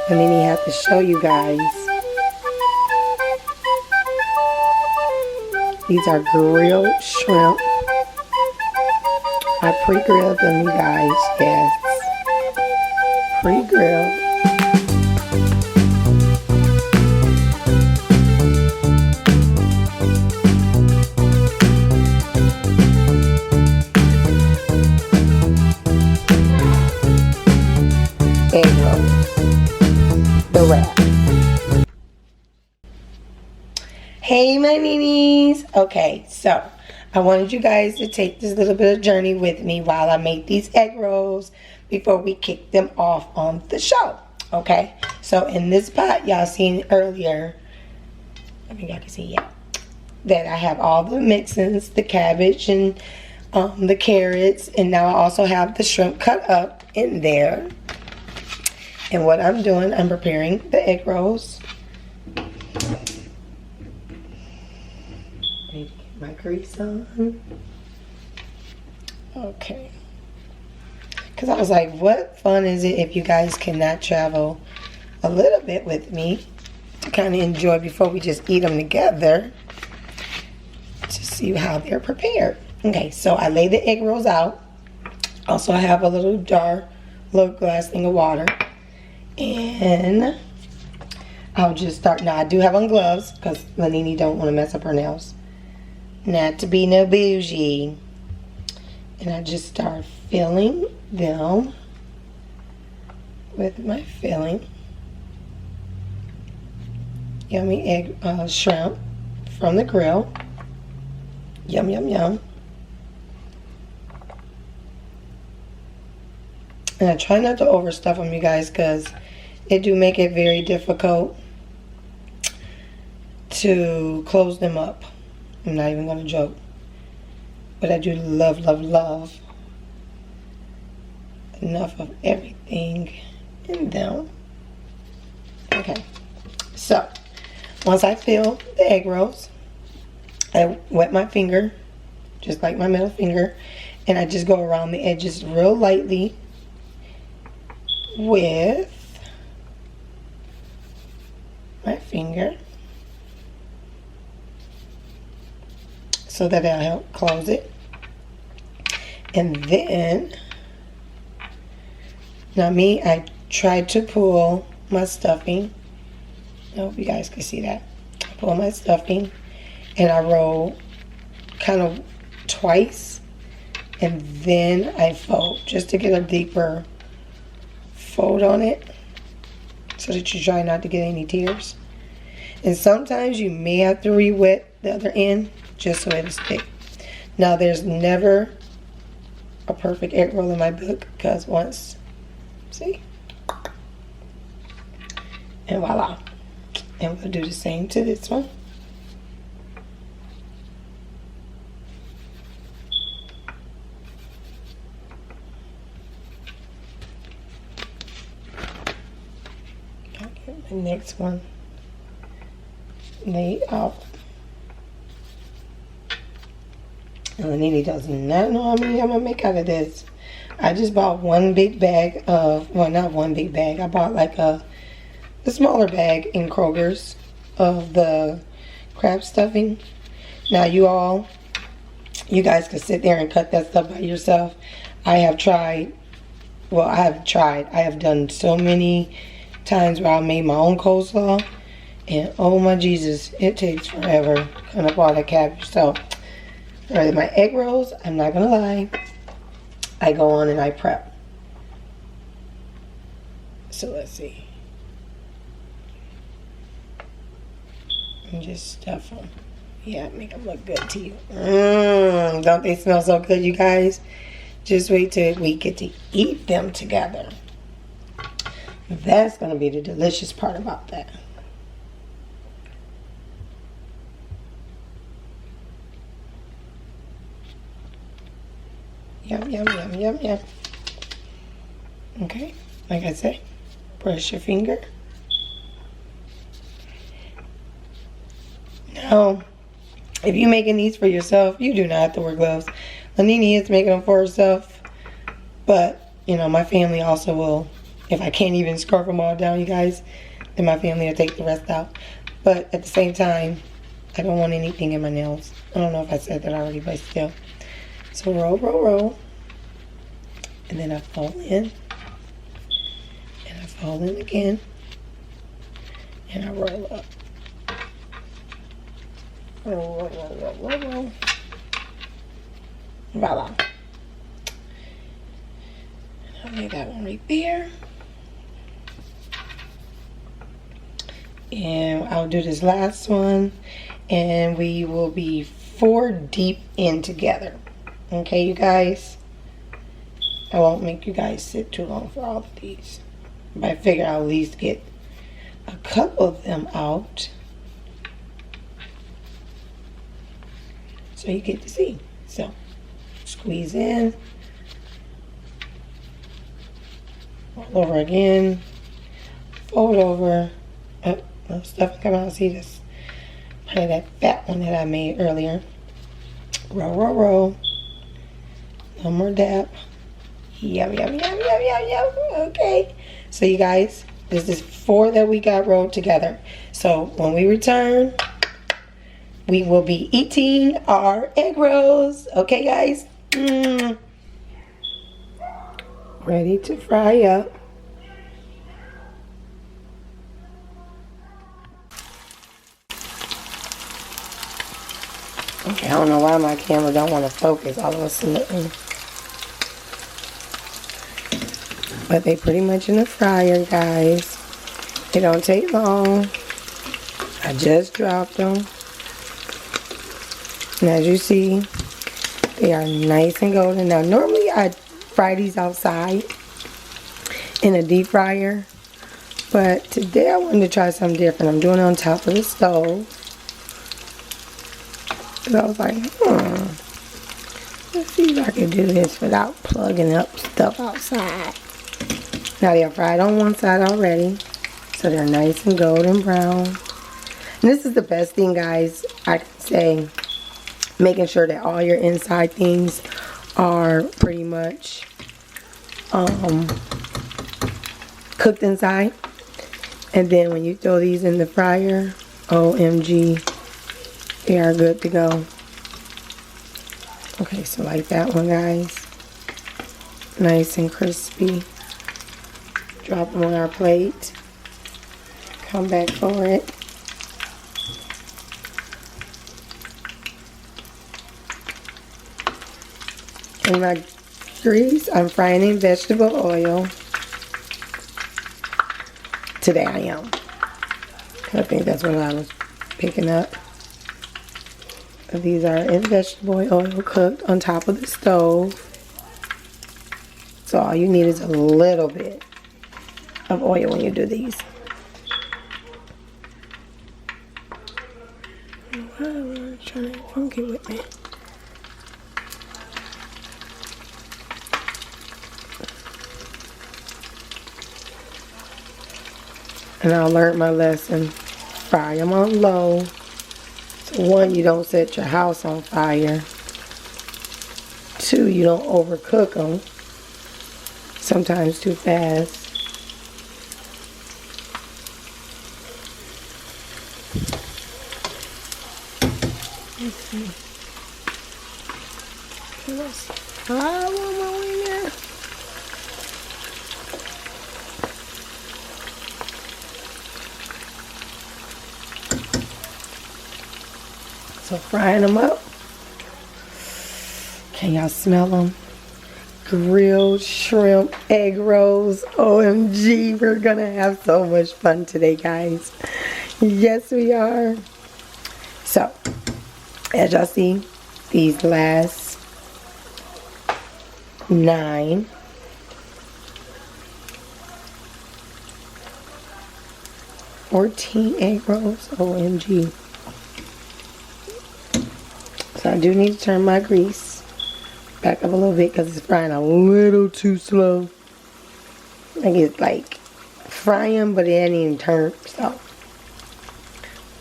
And then he had to show you guys. These are grilled shrimp. I pre-grilled them, you guys. Yes. Pre-grilled. Egg rolls. The wrap. Hey my Ninis. Okay, so I wanted you guys to take this little bit of journey with me while I make these egg rolls before we kick them off on the show. Okay, so in this pot, y'all seen earlier, I think y'all can see, yeah, that I have all the mixins, the cabbage and the carrots, and now I also have the shrimp cut up in there. And what I'm doing, I'm preparing the egg rolls. Need to get my grease on. Okay. Because I was like, what fun is it if you guys cannot travel a little bit with me to kind of enjoy before we just eat them together to see how they're prepared. Okay, so I lay the egg rolls out. Also, I have a little jar, little glass thing of water. And I'll just start. Now, I do have on gloves because Nini don't want to mess up her nails. Not to be no bougie. And I just start filling them with my filling. Yummy egg shrimp from the grill. Yum, yum, yum. And I try not to overstuff them, you guys, because it do make it very difficult to close them up. I'm not even going to joke. But I do love, love, love enough of everything in them. Okay. So, once I fill the egg rolls, I wet my finger, just like my middle finger, and I just go around the edges real lightly with my finger so that it'll help close it. And then, now me, I tried to pull my stuffing. I hope you guys can see that. I pull my stuffing and I roll kind of twice, and then I fold just to get a deeper fold on it so that you try not to get any tears. And sometimes you may have to re-wet the other end just so it'll stick. Now, there's never a perfect egg roll in my book, because once, see, and voila. And we'll do the same to this one. The next one laid out. And Nini does not know how many I'm gonna make out of this. I just bought one big bag of, well, not one big bag. I bought like the smaller bag in Kroger's of the crab stuffing. Now, you guys can sit there and cut that stuff by yourself. I have done so many times where I made my own coleslaw, and oh my Jesus, it takes forever cutting up all that cabbage. So for my egg rolls, I'm not gonna lie, I go on and I prep. So let's see, and just stuff them. Yeah, make them look good to you. Don't they smell so good, you guys? Just wait till we get to eat them together. That's going to be the delicious part about that. Yum, yum, yum, yum, yum. Okay, like I said, brush your finger. Now, if you're making these for yourself, you do not have to wear gloves. Nini is making them for herself, but, you know, my family also will If I can't even scarf them all down, you guys, then my family will take the rest out. But at the same time, I don't want anything in my nails. I don't know if I said that already, but still. So roll, roll, roll. And then I fold in. And I fold in again. And I roll up. Roll, roll, roll, roll, roll, roll. Voila. I'll make that one right there. And I'll do this last one. And we will be 4 deep in together. Okay, you guys? I won't make you guys sit too long for all of these. But I figure I'll at least get a couple of them out. So you get to see. So, squeeze in. Roll over again. Fold over. Oh, little stuff come out. See this? Probably that fat one that I made earlier. Roll, roll, roll. One more dab. Yum, yum, yum, yum, yum, yum. Okay. So you guys, this is 4 that we got rolled together. So when we return, we will be eating our egg rolls. Okay, guys? Ready to fry up. Okay, I don't know why my camera don't want to focus all of a sudden. But they pretty much in the fryer, guys. It don't take long. I just dropped them. And as you see, they are nice and golden. Now, normally I fry these outside in a deep fryer. But today I wanted to try something different. I'm doing it on top of the stove. And I was like, let's see if I can do this without plugging up stuff outside. Now they're fried on one side already. So they're nice and golden brown. And this is the best thing, guys, I can say. Making sure that all your inside things are pretty much cooked inside. And then when you throw these in the fryer, OMG, they are good to go. Okay, so like that one, guys. Nice and crispy. Drop them on our plate. Come back for it. And my grease, I'm frying in vegetable oil. Today I am. I think that's what I was picking up. These are in vegetable oil cooked on top of the stove. So all you need is a little bit of oil when you do these. I'm trying to funky with me. And I learned my lesson. Fry them on low. So 1, you don't set your house on fire. 2, you don't overcook them. Sometimes too fast. Let's see. Let's fry one more in there. So frying them up. Can y'all smell them? Grilled shrimp egg rolls. OMG, we're gonna have so much fun today, guys. Yes, we are. So, as y'all see, these last 9. $14 egg rolls. OMG. So I do need to turn my grease back up a little bit because it's frying a little too slow. I think it's like frying, but it ain't even turned. So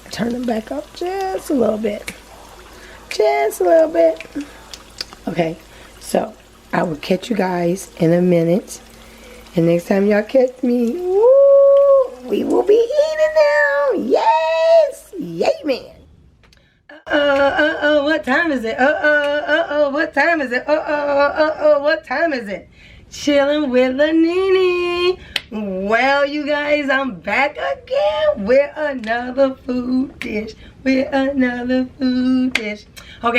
I turn them back up just a little bit. Just a little bit. Okay, so I will catch you guys in a minute. And next time y'all catch me, woo, we will be eating now. Yes. Yay, man. What time is it? What time is it? What time is it? Chilling with the Nini. Well, you guys, I'm back again with another food dish. Okay,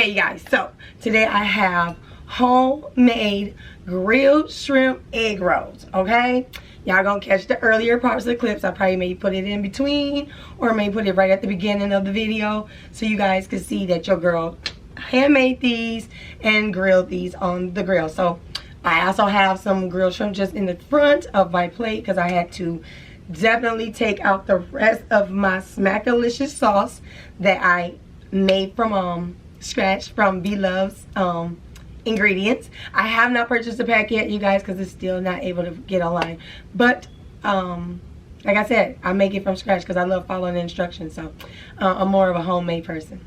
you guys, so today I have homemade grilled shrimp egg rolls, okay? Y'all gonna catch the earlier parts of the clips. I probably may put it in between or may put it right at the beginning of the video so you guys can see that your girl handmade these and grilled these on the grill. So I also have some grilled shrimp just in the front of my plate because I had to definitely take out the rest of my Smackalicious sauce that I made from scratch from Beloved's ingredients. I have not purchased a pack yet, you guys, because it's still not able to get online. But like I said, I make it from scratch because I love following the instructions. So I'm more of a homemade person,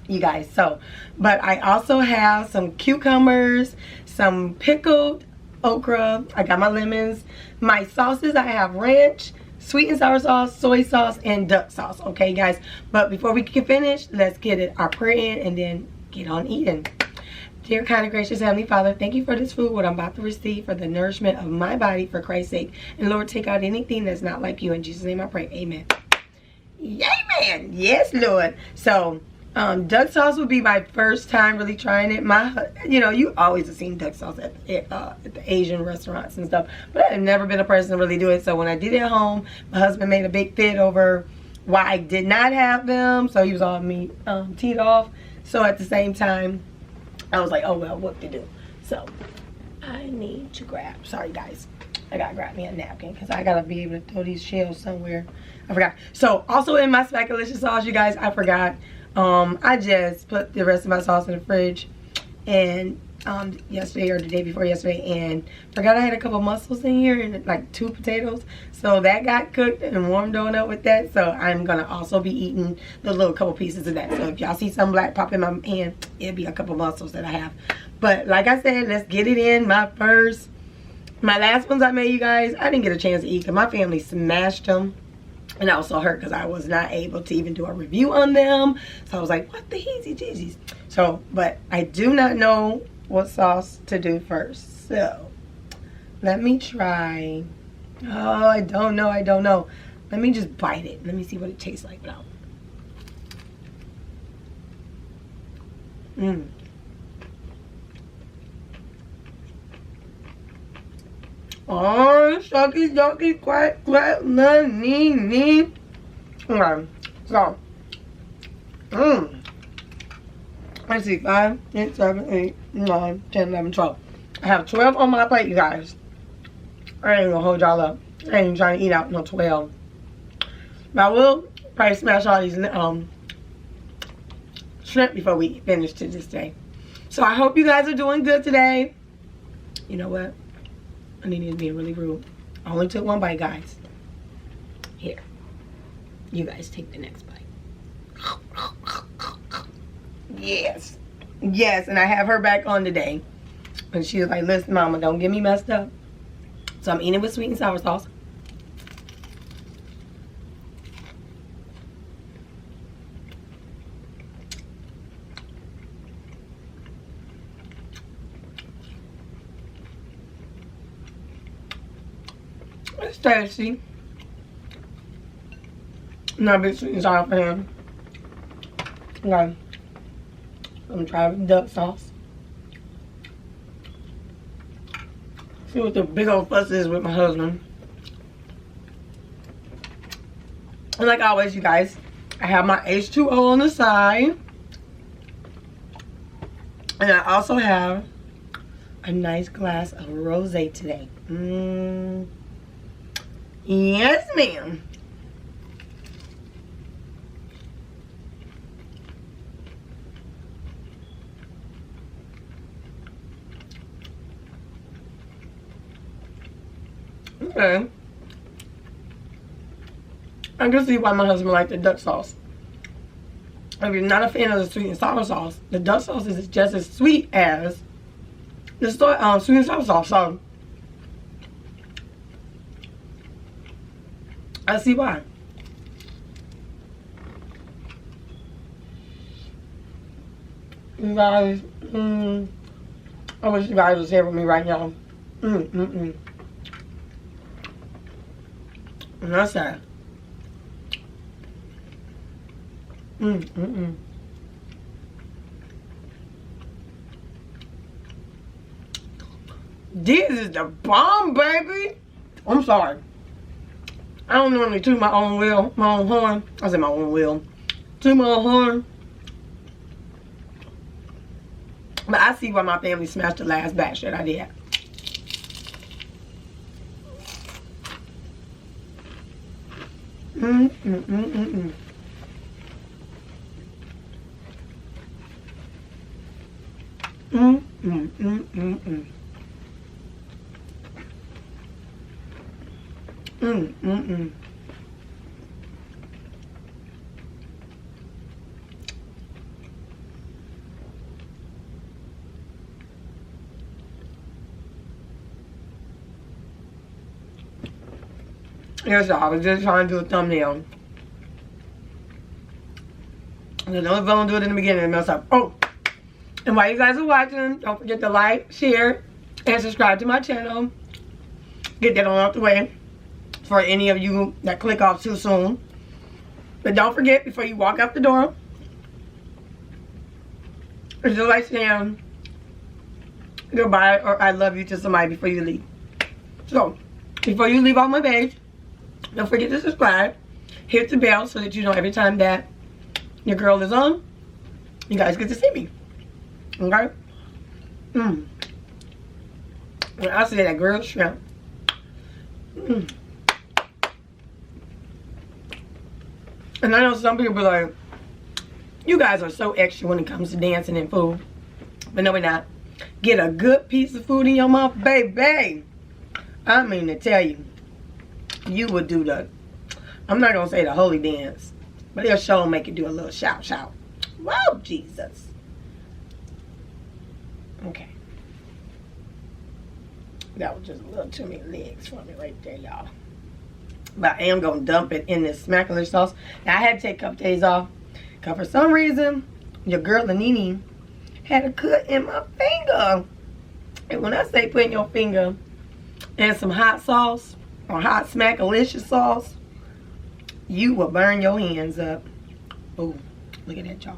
you guys. So, but I also have some cucumbers, some pickled okra. I got my lemons. My sauces, I have ranch, sweet and sour sauce, soy sauce, and duck sauce. Okay, guys. But before we can finish, let's get our prayer in and then get on eating. Dear kind and gracious Heavenly Father, thank you for this food, what I'm about to receive, for the nourishment of my body, for Christ's sake. And Lord, take out anything that's not like you. In Jesus' name I pray. Amen. Yay, man. Yes, Lord. So, duck sauce would be my first time really trying it. You know, you always have seen duck sauce at the Asian restaurants and stuff. But I've never been a person to really do it. So when I did it at home, my husband made a big fit over why I did not have them. So he was on me teed off. So at the same time, I was like, oh, well, what to do? So, I need to grab, sorry guys, I gotta grab me a napkin because I gotta be able to throw these shells somewhere. I forgot. So, also in my Smackalicious sauce, you guys, I forgot. I just put the rest of my sauce in the fridge and yesterday or the day before yesterday, and forgot I had a couple mussels in here and like 2 potatoes. So that got cooked and warmed on up with that. So I'm gonna also be eating the little couple pieces of that. So if y'all see some black pop in my hand, it'll be a couple mussels that I have. But like I said, let's get it in. My last ones I made, you guys, I didn't get a chance to eat because my family smashed them. And I was so hurt because I was not able to even do a review on them. So I was like, what the heezy jeezies? So, but I do not know what sauce to do first. So, let me try. Oh, I don't know. Let me just bite it. Let me see what it tastes like now. Oh, shucky, ducky, quack, quack, Nini. Okay, so, let's see, 5, 6, 7, 8, 9, 10, 11, 12. I have 12 on my plate, you guys. I ain't gonna hold y'all up. I ain't even trying to eat out no 12. But I will probably smash all these shrimp before we finish to this day. So I hope you guys are doing good today. You know what? I need to be really rude. I only took 1 bite, guys. Here. You guys take the next bite. Yes. Yes, and I have her back on today. And she was like, listen, mama, don't get me messed up. So I'm eating with sweet and sour sauce. It's tasty. Not a big sweet and sour fan. Okay. I'm gonna try the duck sauce. See what the big old fuss is with my husband. And like always, you guys, I have my H2O on the side. And I also have a nice glass of rosé today. Yes, ma'am. Okay. I can see why my husband liked the duck sauce. If you're not a fan of the sweet and sour sauce, the duck sauce is just as sweet as the sweet and sour sauce. So I see why. You guys, I wish you guys was here with me right now. And that's that. This is the bomb, baby. I'm sorry. I don't normally toot my own horn. I said my own wheel. Toot my own horn. But I see why my family smashed the last batch that I did. Yes, y'all, I was just trying to do a thumbnail. And don't go and do it in the beginning and mess up. Oh, and while you guys are watching, don't forget to like, share, and subscribe to my channel. Get that on out the way for any of you that click off too soon. But don't forget, before you walk out the door, just like saying goodbye or I love you to somebody before you leave. So, before you leave off my page, don't forget to subscribe. Hit the bell so that you know every time that your girl is on, you guys get to see me. Okay? When I say that grilled shrimp. And I know some people be like, you guys are so extra when it comes to dancing and food. But no, we're not. Get a good piece of food in your mouth, baby. I mean to tell you, you would do the, I'm not going to say the holy dance, but it'll sure make you do a little shout, shout. Whoa, Jesus. Okay. That was just a little too many legs for me right there, y'all. But I am going to dump it in this smackler sauce. Now, I had to take a couple days off, because for some reason, your girl, Nini, had a cut in my finger. And when I say putting your finger in some hot sauce, or hot smackalicious sauce, you will burn your hands up. Oh, look at that, y'all.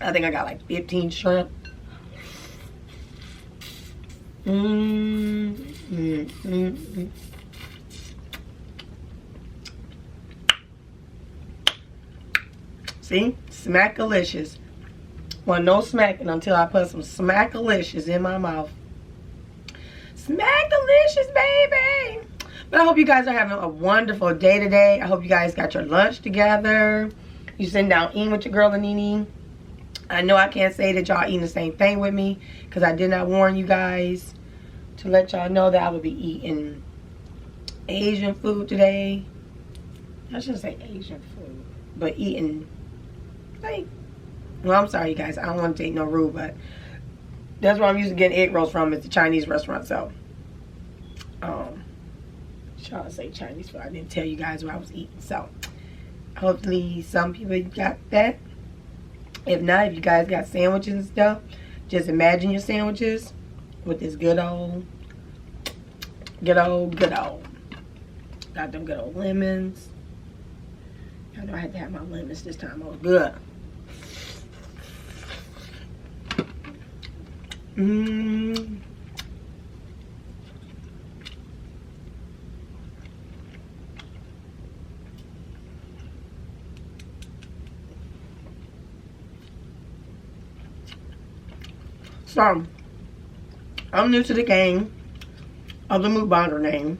I think I got like 15 shrimp. See? Smackalicious. Well, no smacking until I put some smackalicious in my mouth. Smackalicious, baby! But I hope you guys are having a wonderful day today. I hope you guys got your lunch together. You sitting down eating with your girl, Nini. I know I can't say that y'all eating the same thing with me, because I did not warn you guys to let y'all know that I will be eating Asian food today. I shouldn't say Asian food, but eating, like, well, I'm sorry, you guys. I don't want to take no rude, but that's where I'm used to getting egg rolls from. It's a Chinese restaurant, so trying to say Chinese food. I didn't tell you guys what I was eating, so hopefully some people got that. If not, if you guys got sandwiches and stuff, just imagine your sandwiches with this good old. Got them good old lemons. I know I had to have my lemons this time. It was good. So, I'm new to the game of the Mukbanger name.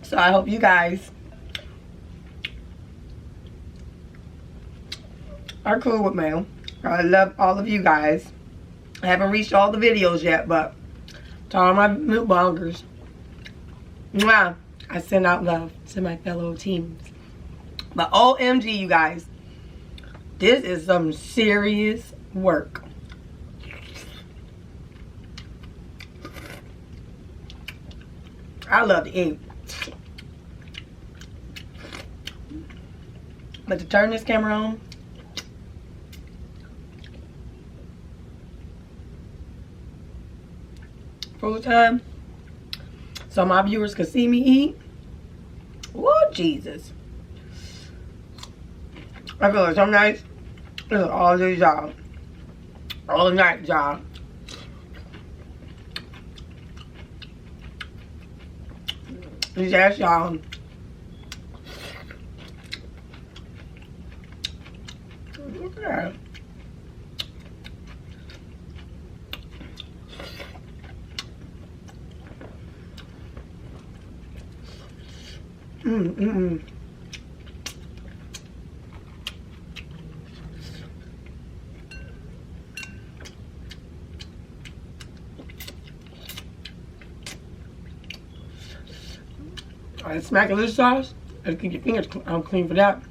So I hope you guys are cool with me. I love all of you guys. I haven't reached all the videos yet, but to all my Mukbangers, mwah, I send out love to my fellow teams. But OMG, you guys, this is some serious work. I love to eat. But to turn this camera on, full time, so my viewers can see me eat. Whoa, Jesus. I feel like some nights, it's all day job. All night job. Just ask y'all. Look at that. Alright, smack a little sauce. And keep your fingers clean for that.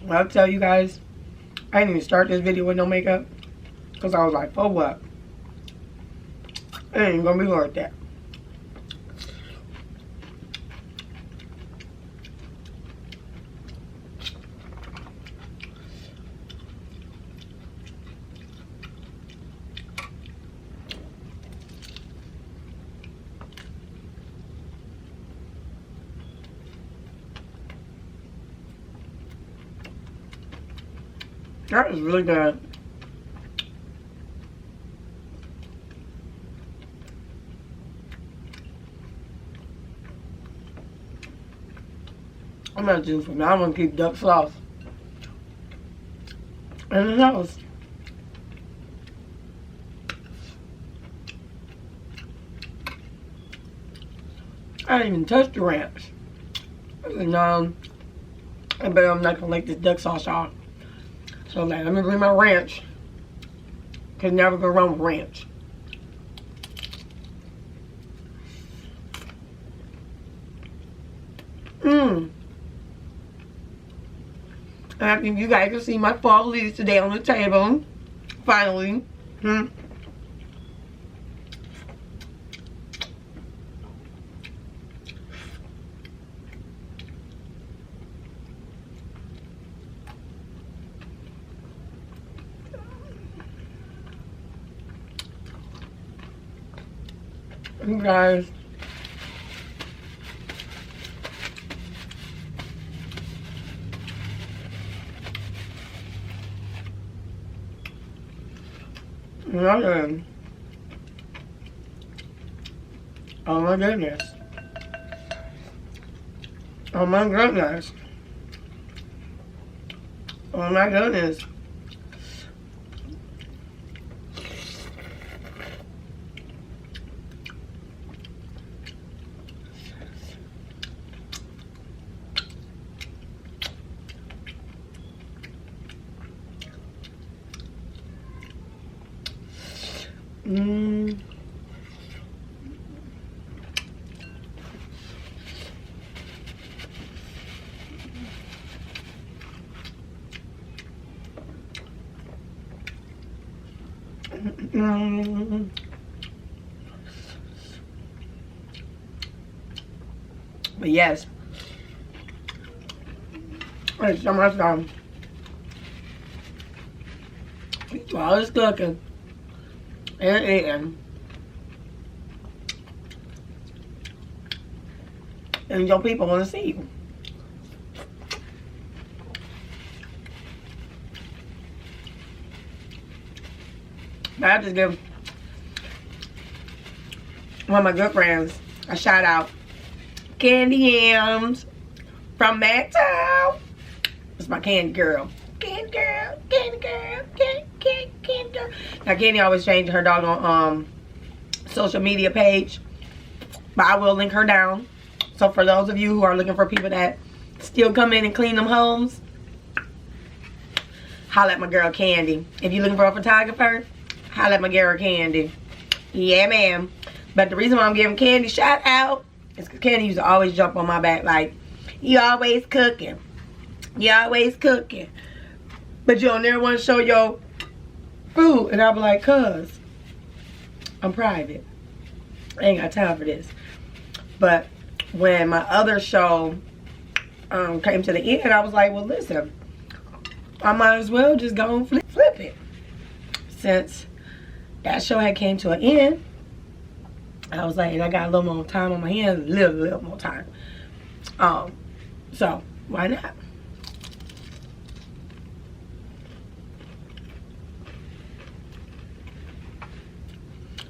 I'll tell you guys, I didn't even start this video with no makeup because I was like, for what? It ain't gonna be worth that. That is really good. I'm not doing for me. I'm gonna keep duck sauce in the house. I didn't even touch the ranch. No, I bet I'm not gonna like this duck sauce, y'all. So I'm like, let me bring my ranch. Cause never go wrong with ranch. And I think you guys can see my fall leaves today on the table. Finally. You guys, nothing. Oh my goodness. Oh my goodness. Oh my goodness. But yes, it's so much fun. While it's cooking and eating, and your people want to see you. But I just give one of my good friends a shout out. candy yams from McTown. It's my candy girl. Candy girl, candy girl, candy girl. Now Candy always changing her doggone social media page, but I will link her down. So for those of you who are looking for people that still come in and clean them homes, holla at my girl Candy. If you're looking for a photographer, holla at my girl Candy. Yeah, ma'am. But the reason why I'm giving Candy shout out is because Candy used to always jump on my back like, you always cooking. You always cooking. But you don't never want to show your food. And I'll be like, cuz, I'm private. I ain't got time for this. But when my other show came to the end, I was like, well, listen, I might as well just go and flip it. Since that show had came to an end, I was like, and I got a little more time on my hands, a little more time. So why not?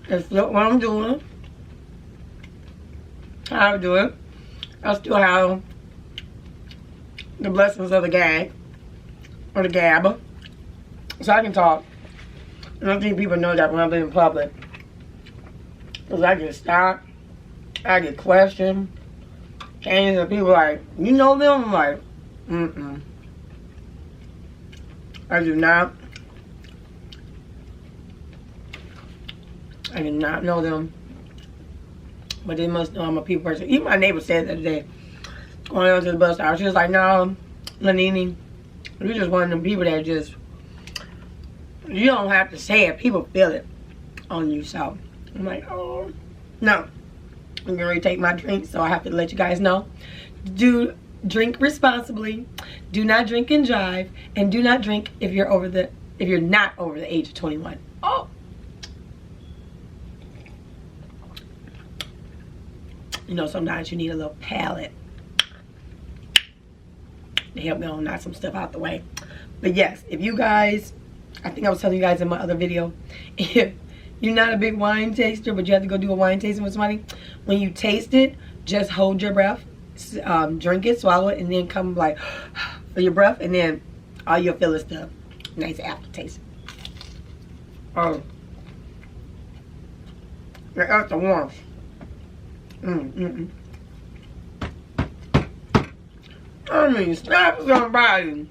That's what I'm doing. How I do it. I still have the blessings of the gag or the gab, so I can talk. I don't think people know that when I've been in public, because I get stopped, I get questioned, and people like, you know them? I'm like, I do not. I do not know them, but they must know I'm a people person. Even my neighbor said the other day, going on to the bus stop, she was like, no, Nini, you're just one of them people that just, you don't have to say it, people feel it on you. So I'm like, oh no, I'm gonna take my drink, so I have to let you guys know, do drink responsibly, do not drink and drive, and do not drink if you're not over the age of 21. Oh, you know, sometimes you need a little palate to help me knock some stuff out the way. But yes, if you guys, I think I was telling you guys in my other video, if you're not a big wine taster, but you have to go do a wine tasting with somebody, when you taste it, just hold your breath, drink it, swallow it, and then come like for your breath, and then all you'll feel is the nice aftertaste. Oh, that's the warmth. I mean, stop somebody.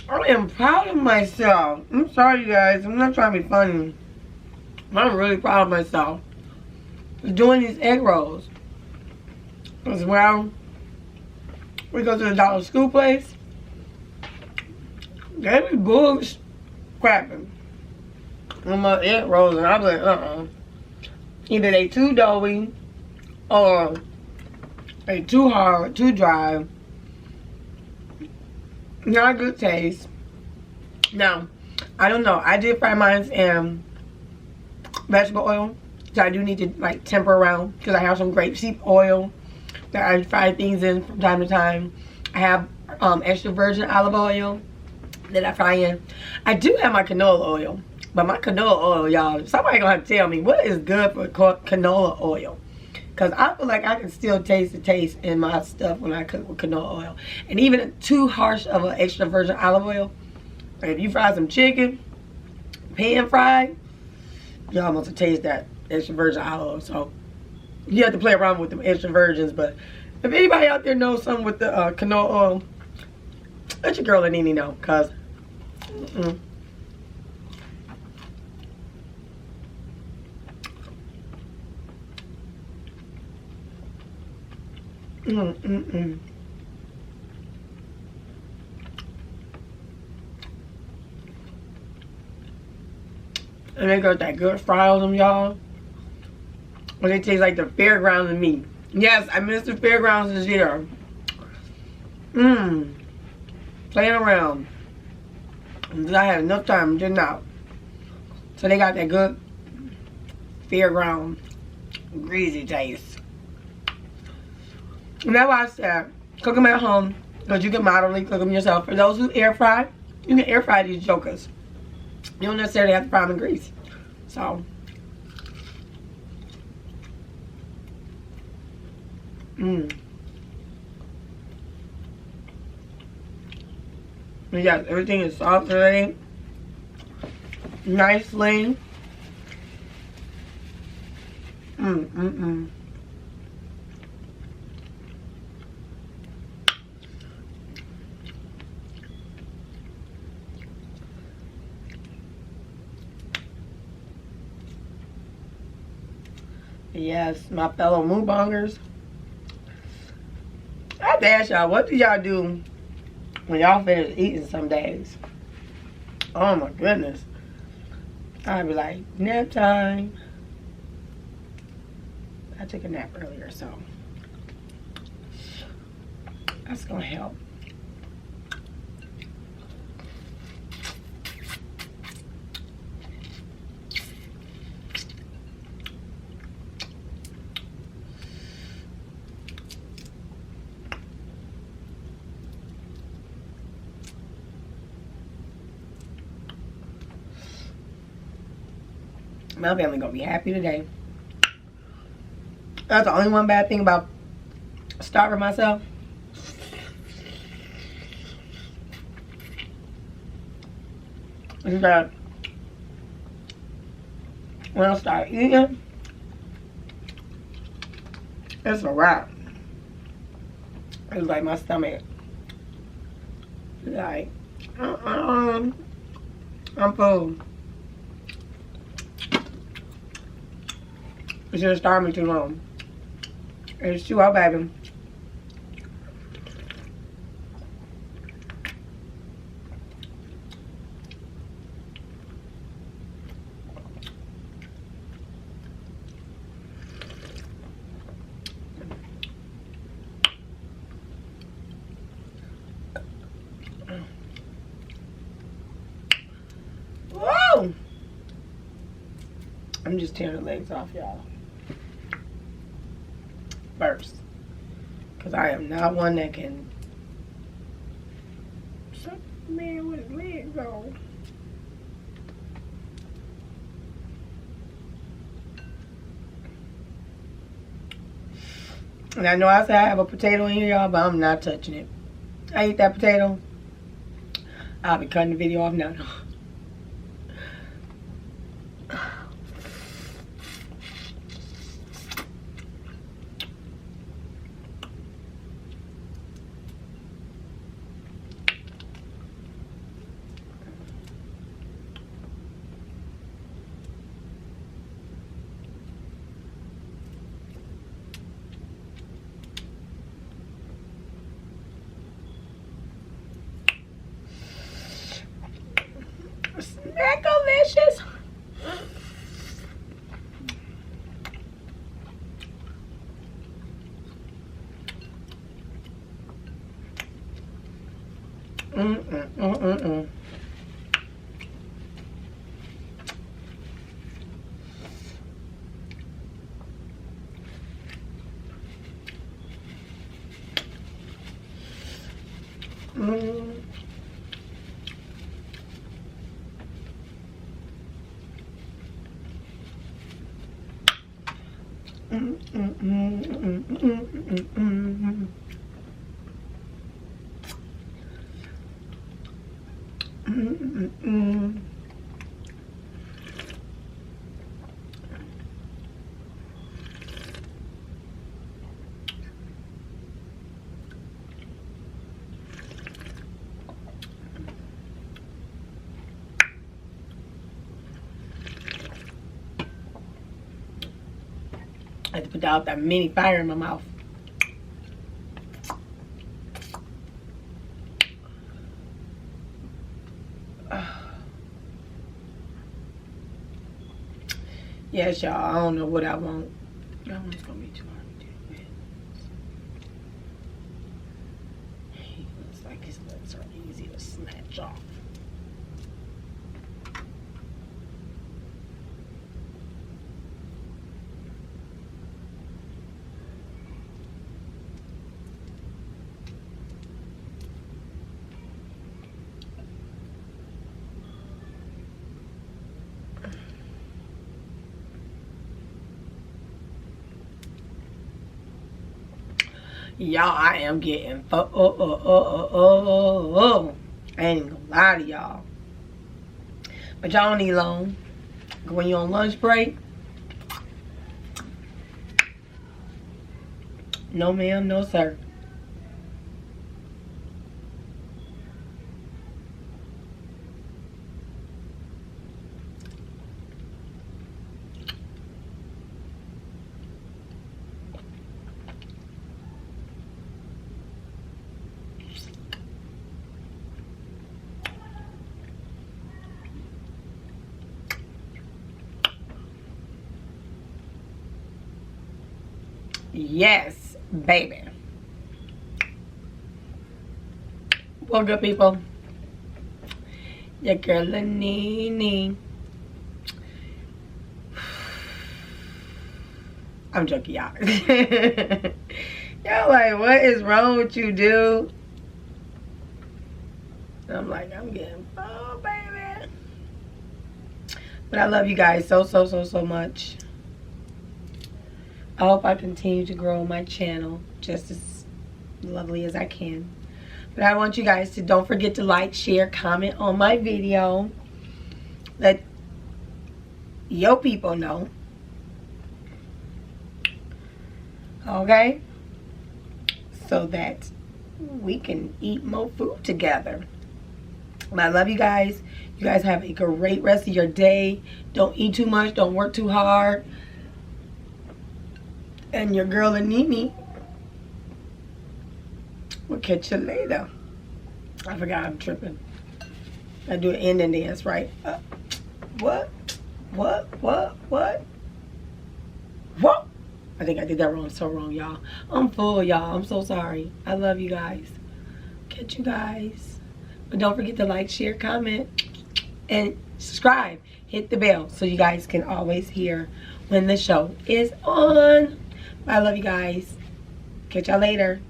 I am proud of myself. I'm sorry, you guys. I'm not trying to be funny. I'm really proud of myself for doing these egg rolls. Because, well, we go to the dollar school place. They be bugs crapping on my egg rolls, and I'm like, either they too doughy or they too hard, too dry. Not a good taste. Now, I don't know. I did fry mine in vegetable oil, so I do need to like temper around because I have some grapeseed oil that I fry things in from time to time. I have extra virgin olive oil that I fry in. I do have my canola oil, but my canola oil, y'all, somebody gonna have to tell me what is good for canola oil. Because I feel like I can still taste the taste in my stuff when I cook with canola oil. And even too harsh of an extra virgin olive oil, like if you fry some chicken, pan fried, y'all must taste that extra virgin olive oil. So you have to play around with them extra virgins. But if anybody out there knows something with the canola oil, let your girl Nini know. Because and they got that good fry on them, y'all. And they taste like the fairgrounds to me. Yes, I miss the fairgrounds this year. Playing around. And I had enough time, didn't I? So they got that good fairground greasy taste. And that's why I said, cook them at home, because you can moderately cook them yourself. For those who air fry, you can air fry these jokers. You don't necessarily have to fry them in grease. So, Yes, everything is sauteed nicely. Yes, my fellow Mukbangers. I have to ask y'all, what do y'all do when y'all finish eating some days? Oh my goodness. I'd be like, nap time. I took a nap earlier, so that's gonna help. My family gonna be happy today. That's the only one bad thing about starving myself. Is that when I start eating, it's a wrap. It's like my stomach, like, I'm full. You shouldn't starve me too long. It's too out, baby. Whoa! I'm just tearing the legs off, y'all. First. Because I am not one that can... Some man with his legs on. And I know I said I have a potato in here, y'all, but I'm not touching it. I eat that potato. I'll be cutting the video off now. Smackalicious. I had to put out that mini fire in my mouth. Yes, y'all, I don't know what I want. That one's gonna be too hard to do with. He looks like his legs are easy to snatch off. Y'all, I am getting I ain't even gonna lie to y'all. But y'all don't need long. When you're on lunch break, no ma'am, no sir. Yes, baby. Well, good people, your girl Nini. I'm joking, y'all. Y'all like, what is wrong with you, dude? I'm like, I'm getting full, baby. But I love you guys so much. I hope I continue to grow my channel just as lovely as I can. But I want you guys to don't forget to like, share, comment on my video. Let your people know. Okay? So that we can eat more food together. But I love you guys. You guys have a great rest of your day. Don't eat too much. Don't work too hard. And your girl Nini will catch you later. I forgot, I'm tripping. I do an ending dance, right? What? I think I did that wrong, so wrong, y'all. I'm full, y'all. I'm so sorry. I love you guys. Catch you guys. But don't forget to like, share, comment, and subscribe. Hit the bell so you guys can always hear when the show is on. I love you guys. Catch y'all later.